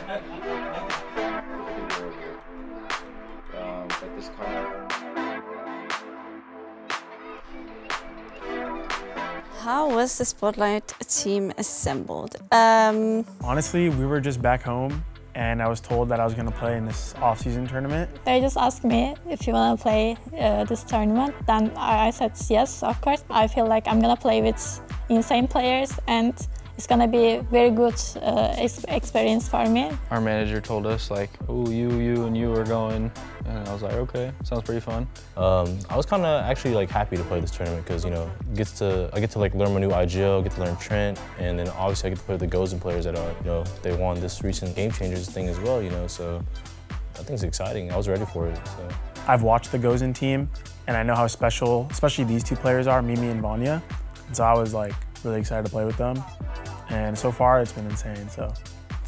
Like this car. How was the Spotlight team assembled? Honestly, we were just back home and I was told that I was going to play in this off-season tournament. They just asked me if you want to play this tournament. Then I said yes, of course. I feel like I'm going to play with insane players and it's going to be a very good experience for me. Our manager told us like, oh, you and you are going. And I was like, okay, sounds pretty fun. I was kind of actually like happy to play this tournament because, you know, I get to like learn my new IGL, get to learn Trent, and then obviously I get to play with the Chozen players that are, you know, they won this recent Game Changers thing as well, you know, so I think it's exciting. I was ready for it, so. I've watched the Chozen team and I know how special, especially these two players are, Mimi and Vania. And so I was like really excited to play with them. And so far it's been insane, so.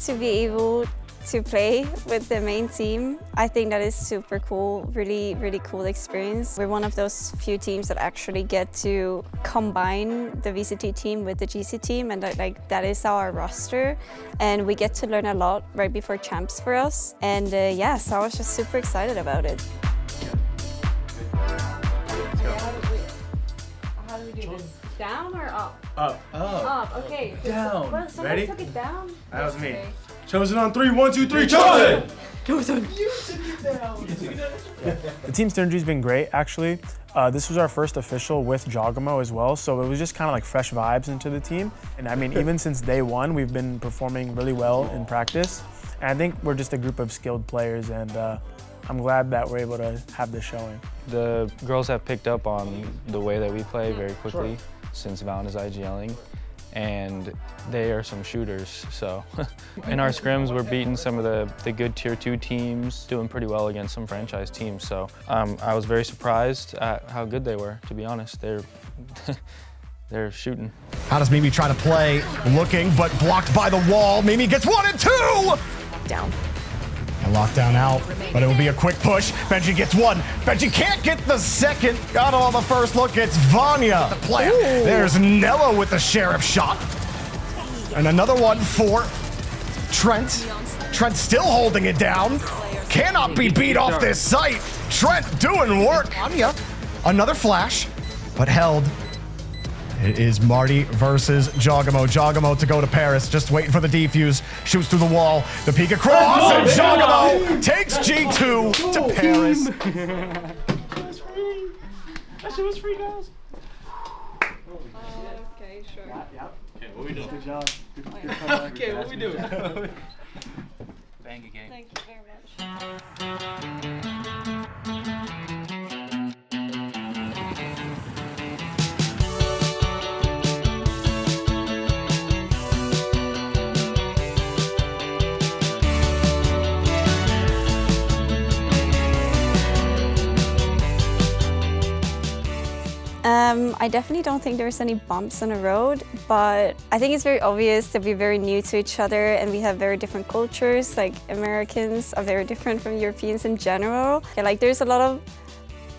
To be able to play with the main team, I think that is super cool, really, really cool experience. We're one of those few teams that actually get to combine the VCT team with the GC team, and that is our roster. And we get to learn a lot right before champs for us. And yeah, so I was just super excited about it. How do we do this? Down or up? Up. Up, okay. Down. Well, someone Ready? took it down? That was me. Okay. Chozen on 3, 1, 2, 3, Chozen! Chozen! You took it down! The team synergy's been great, actually. This was our first official with Jawgemo as well, so it was just kind of like fresh vibes into the team. And I mean, even since day one, we've been performing really well in practice. And I think we're just a group of skilled players, and I'm glad that we're able to have this showing. The girls have picked up on the way that we play very quickly since valyn is IGLing, and they are some shooters, so. In our scrims, we're beating some of the good tier 2 teams, doing pretty well against some franchise teams, so I was very surprised at how good they were, to be honest. They're shooting. How does Mimi try to play? Looking, but blocked by the wall. Mimi gets 1 and 2! Down. And lockdown out, but it will be a quick push. Benji gets 1. Benji can't get the second. Got him on the first look. It's Vania, the player. There's Nello with the sheriff shot. And another one for Trent. Trent still holding it down. Cannot be beat off this site. Trent doing work. Vania, another flash, but held. It is Marty versus Jawgemo. Jawgemo to go to Paris, just waiting for the defuse. Shoots through the wall, the peek across, and Jawgemo takes G2 to Paris. That was free. That shit was free, guys. Okay, sure. Yep. Okay, what we doing? Good job. Okay, what we doing? Bang again. Thank you very much. I definitely don't think there's any bumps on the road, but I think it's very obvious that we're very new to each other and we have very different cultures. Like Americans are very different from Europeans in general. Yeah, like there's a lot of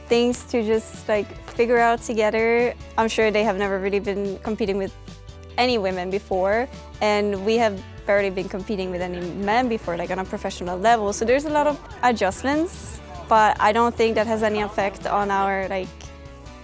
things to just like figure out together. I'm sure they have never really been competing with any women before, and we have barely been competing with any men before, like on a professional level. So there's a lot of adjustments, but I don't think that has any effect on our like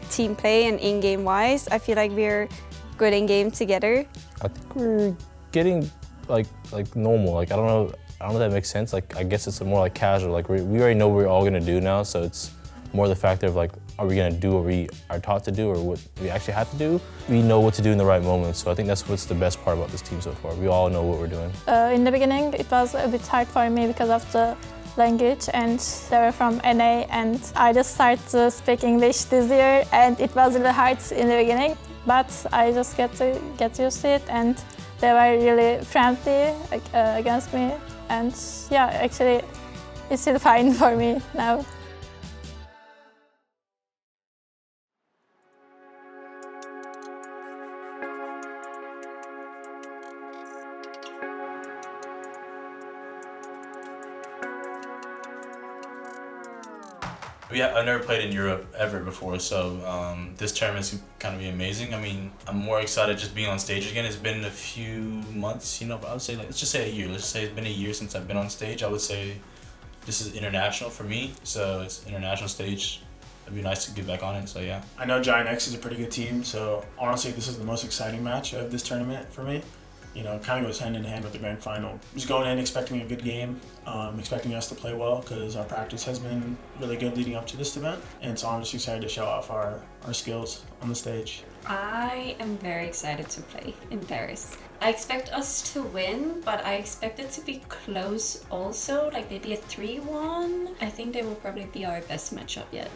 team play and in-game wise. I feel like we're good in-game together. I think we're getting like normal. Like I don't know if that makes sense. Like I guess it's more like casual. Like we already know what we're all gonna do now, so it's more the factor of like, are we gonna do what we are taught to do or what we actually have to do? We know what to do in the right moments, so I think that's what's the best part about this team so far. We all know what we're doing. In the beginning, it was a bit hard for me because of the language, and they were from NA, and I just started to speak English this year, and it was really hard in the beginning, but I just get used to it, and they were really friendly against me, and yeah, actually, it's still fine for me now. I've never played in Europe ever before, so this tournament's kind of be amazing. I mean, I'm more excited just being on stage again. It's been a few months, you know, but I would say, like, let's just say a year. Let's say it's been a year since I've been on stage. I would say this is international for me, so it's international stage. It'd be nice to get back on it, so yeah. I know Giant X is a pretty good team, so honestly, this is the most exciting match of this tournament for me. You know, it kind of goes hand in hand with the grand final. Just going in expecting a good game, expecting us to play well because our practice has been really good leading up to this event. And so I'm just excited to show off our skills on the stage. I am very excited to play in Paris. I expect us to win, but I expect it to be close also, like maybe a 3-1. I think they will probably be our best matchup yet.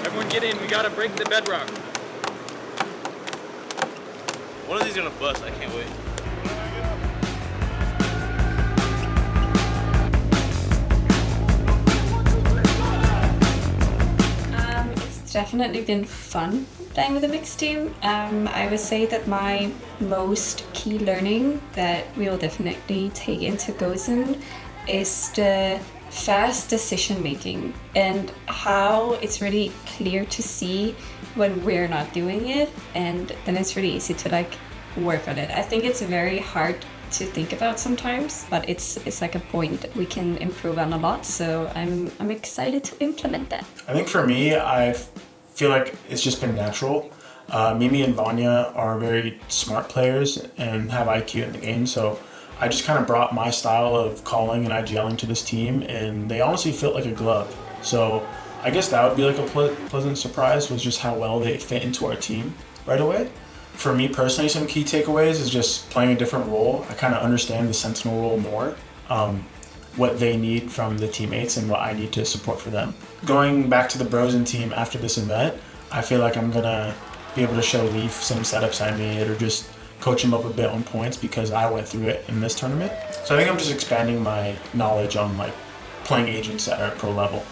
Everyone get in, we gotta break the bedrock. One of these gonna bust, I can't wait. It's definitely been fun playing with a mixed team. I would say that my most key learning that we will definitely take into Chozen is the fast decision making and how it's really clear to see when we're not doing it, and then it's really easy to like work on it. I think it's very hard to think about sometimes, but it's like a point that we can improve on a lot, so I'm excited to implement that. I think for me, I feel like it's just been natural. Mimi and Vania are very smart players and have IQ in the game, so I just kind of brought my style of calling and IGLing to this team, and they honestly fit like a glove. So I guess that would be like a pleasant surprise, was just how well they fit into our team right away. For me personally, some key takeaways is just playing a different role. I kind of understand the Sentinel role more, what they need from the teammates and what I need to support for them. Going back to the Brosen team after this event, I feel like I'm gonna be able to show Leaf some setups I made, or just coach him up a bit on points because I went through it in this tournament. So I think I'm just expanding my knowledge on like playing agents that are at pro level.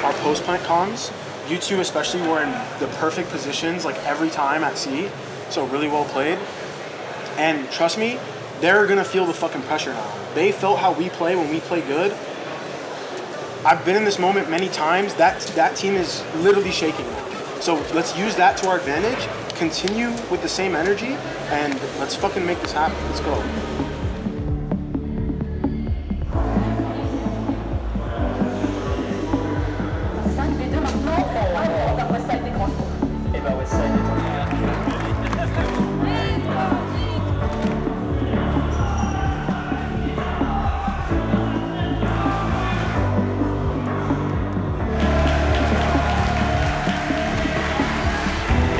Our post plant comms, you two especially were in the perfect positions like every time at C, so really well played. And trust me, they're gonna feel the fucking pressure now. They felt how we play when we play good. I've been in this moment many times. That team is literally shaking now. So let's use that to our advantage, continue with the same energy, and let's fucking make this happen. Let's go.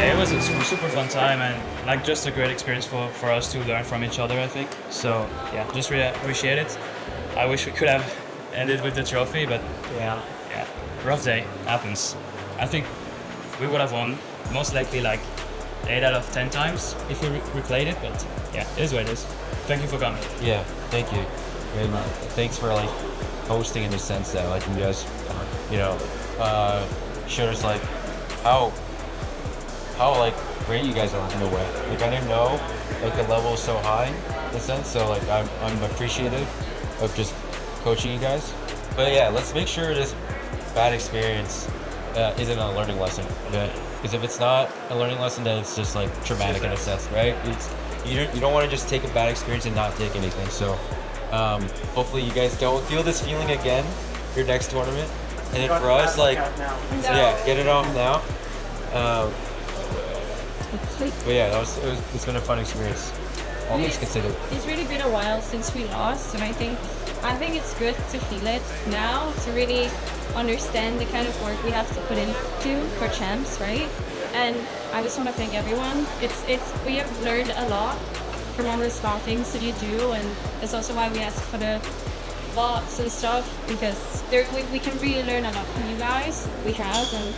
It was a super fun time and like just a great experience for us to learn from each other, I think. So yeah, just really appreciate it. I wish we could have ended with the trophy, but yeah, rough day, happens. I think we would have won most likely like 8 out of 10 times if we replayed it, but yeah, it is what it is. Thank you for coming. Yeah, thank you. And thanks for like hosting in the sense that like you guys, you know, showed us like how like great you guys are in a way. Like I didn't know like the level is so high in a sense, so like I'm appreciative of just coaching you guys. But yeah, let's make sure this bad experience isn't a learning lesson. Because if it's not a learning lesson, then it's just like traumatic in a sense, right? You don't want to just take a bad experience and not take anything. So hopefully you guys don't feel this feeling again your next tournament. And then for us, like, yeah, get it off now. But yeah, it's been a fun experience. All things considered. It's really been a while since we lost, and I think it's good to feel it now, to really understand the kind of work we have to put into for champs, right? And I just want to thank everyone. We have learned a lot from all the small things that you do, and it's also why we ask for the VODs and stuff, because we can really learn a lot from you guys. We have, and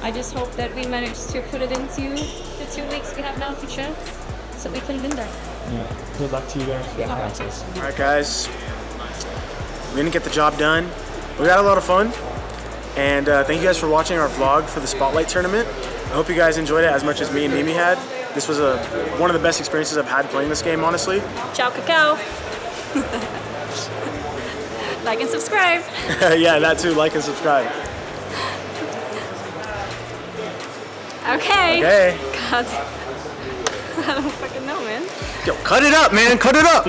I just hope that we manage to put it into the 2 weeks we have now for champs, so we can win that. Yeah. Good luck to you guys. All right, guys. We didn't get the job done. We had a lot of fun. And thank you guys for watching our vlog for the Spotlight Tournament. I hope you guys enjoyed it as much as me and Mimi had. This was one of the best experiences I've had playing this game, honestly. Ciao, cacao. Like and subscribe. Yeah, that too. Like and subscribe. Okay. Okay. God. I don't fucking know, man. Yo, cut it up, man. Cut it up.